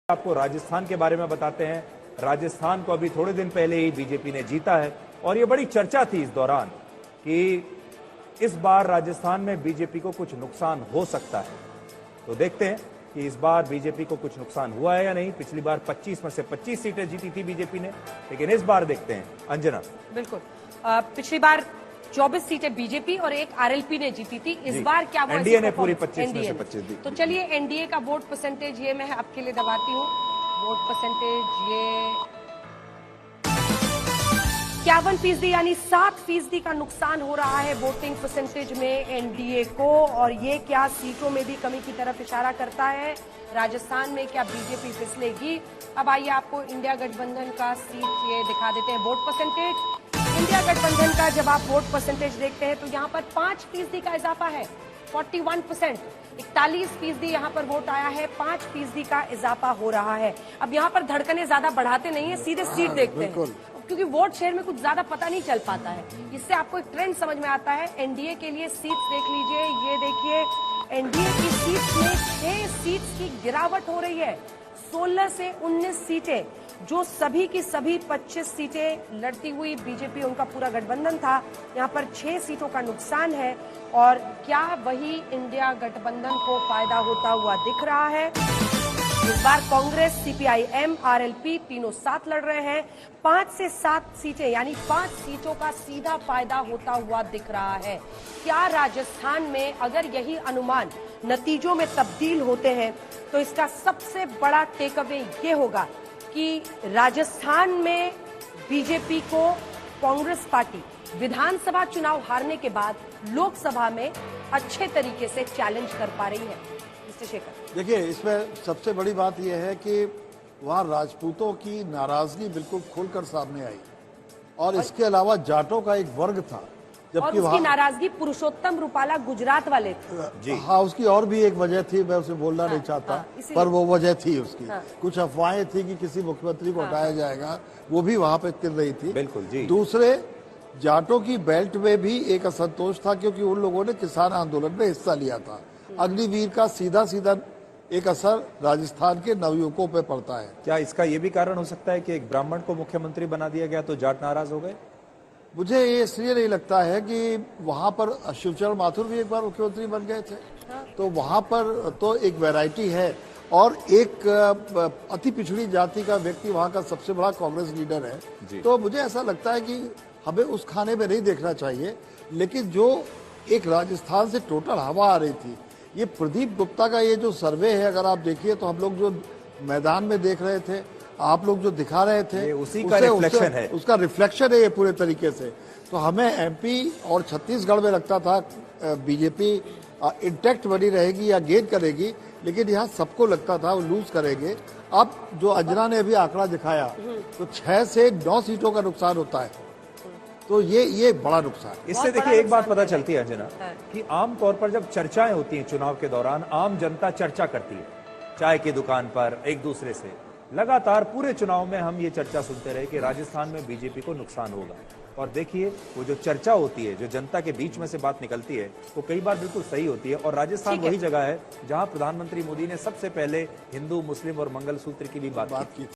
आपको राजस्थान के बारे में बताते हैं। राजस्थान को अभी थोड़े दिन पहले ही बीजेपी ने जीता है और ये बड़ी चर्चा थी इस दौरान कि इस बार राजस्थान में बीजेपी को कुछ नुकसान हो सकता है। तो देखते हैं कि इस बार बीजेपी को कुछ नुकसान हुआ है या नहीं। पिछली बार 25 में से 25 सीटें जीती थी बीजेपी ने, लेकिन इस बार देखते हैं। अंजना, बिल्कुल, पिछली बार 24 सीटें बीजेपी और एक आरएलपी ने जीती थी। इस बार क्या वो एनडीए ने पूरी 25 में से 25 दी। तो चलिए एनडीए का वोट परसेंटेज ये मैं आपके लिए दबाती हूँ। वोट परसेंटेज ये 51% यानी 7% का नुकसान हो रहा है वोटिंग परसेंटेज में एनडीए को। और ये क्या सीटों में भी कमी की तरफ इशारा करता है? राजस्थान में क्या बीजेपी फिसलेगी? अब आइए आपको इंडिया गठबंधन का सीट ये दिखा देते हैं वोट परसेंटेज। इंडिया गठबंधन का जब आप वोट परसेंटेज देखते हैं तो यहाँ पर 5% का इजाफा है, 41%। 41% यहाँ पर वोट आया है, 5% का इजाफा हो रहा है। अब यहाँ पर धड़कने ज्यादा बढ़ाते नहीं है, सीधे सीट देखते हैं, क्योंकि वोट शेयर में कुछ ज्यादा पता नहीं चल पाता है। इससे आपको एक ट्रेंड समझ में आता है। एनडीए के लिए सीट देख लीजिए, ये देखिए एनडीए की सीट में 6 सीट की गिरावट हो रही है। 16 से 19 सीटें, जो सभी की सभी 25 सीटें लड़ती हुई बीजेपी उनका पूरा गठबंधन था, यहाँ पर 6 सीटों का नुकसान है। और क्या वही इंडिया गठबंधन को फायदा होता हुआ दिख रहा है? इस बार कांग्रेस, सीपीआईएम, आरएलपी तीनों साथ लड़ रहे हैं। 5 से 7 सीटें यानी 5 सीटों का सीधा फायदा होता हुआ दिख रहा है। क्या राजस्थान में अगर यही अनुमान नतीजों में तब्दील होते हैं तो इसका सबसे बड़ा टेक अवे ये होगा कि राजस्थान में बीजेपी को कांग्रेस पार्टी विधानसभा चुनाव हारने के बाद लोकसभा में अच्छे तरीके से चैलेंज कर पा रही है। मिस्टर शेखर, देखिए, इसमें सबसे बड़ी बात यह है कि वहां राजपूतों की नाराजगी बिल्कुल खुलकर सामने आई और इसके अलावा जाटों का एक वर्ग था, जबकि उसकी नाराजगी पुरुषोत्तम रूपाला गुजरात वाले थे। हाँ, उसकी और भी एक वजह थी, मैं उसे बोलना नहीं चाहता, पर वो वजह थी उसकी। कुछ अफवाहें थी कि किसी मुख्यमंत्री को हटाया जाएगा, वो भी वहां पे तिर रही थी। बिल्कुल जी। दूसरे, जाटों की बेल्ट में भी एक असंतोष था क्योंकि उन लोगों ने किसान आंदोलन में हिस्सा लिया था। अग्निवीर का सीधा सीधा एक असर राजस्थान के नवयुवकों पे पड़ता है। क्या इसका ये भी कारण हो सकता है कि एक ब्राह्मण को मुख्यमंत्री बना दिया गया तो जाट नाराज हो गए? मुझे ये इसलिए नहीं लगता है कि वहां पर शिवचरण माथुर भी एक बार मुख्यमंत्री बन गए थे, तो वहां पर तो एक वैरायटी है और एक अति पिछड़ी जाति का व्यक्ति वहां का सबसे बड़ा कांग्रेस लीडर है। तो मुझे ऐसा लगता है कि हमें उस खाने में नहीं देखना चाहिए। लेकिन जो एक राजस्थान से टोटल हवा आ रही थी, ये प्रदीप गुप्ता का ये जो सर्वे है, अगर आप देखिए तो हम लोग जो मैदान में देख रहे थे, आप लोग जो दिखा रहे थे, उसी का रिफ्लेक्शन है, उसका रिफ्लेक्शन है ये पूरे तरीके से। तो हमें एमपी और छत्तीसगढ़ में लगता था बीजेपी इंटैक्ट बनी रहेगी या गेन करेगी, लेकिन यहाँ सबको लगता था वो लूज करेंगे। अब जो अंजना ने अभी आंकड़ा दिखाया तो 6 से 9 सीटों का नुकसान होता है, तो ये बड़ा नुकसान। इससे देखिए एक बात पता चलती है अंजना कि आमतौर पर जब चर्चाएं होती हैं चुनाव के दौरान, आम जनता चर्चा करती है चाय की दुकान पर एक दूसरे से। लगातार पूरे चुनाव में हम ये चर्चा सुनते रहे कि राजस्थान में बीजेपी को नुकसान होगा, और देखिए वो जो चर्चा होती है, जो जनता के बीच में से बात निकलती है, वो कई बार बिल्कुल सही होती है। और राजस्थान वही जगह है जहां प्रधानमंत्री मोदी ने सबसे पहले हिंदू, मुस्लिम और मंगलसूत्र की भी बात की।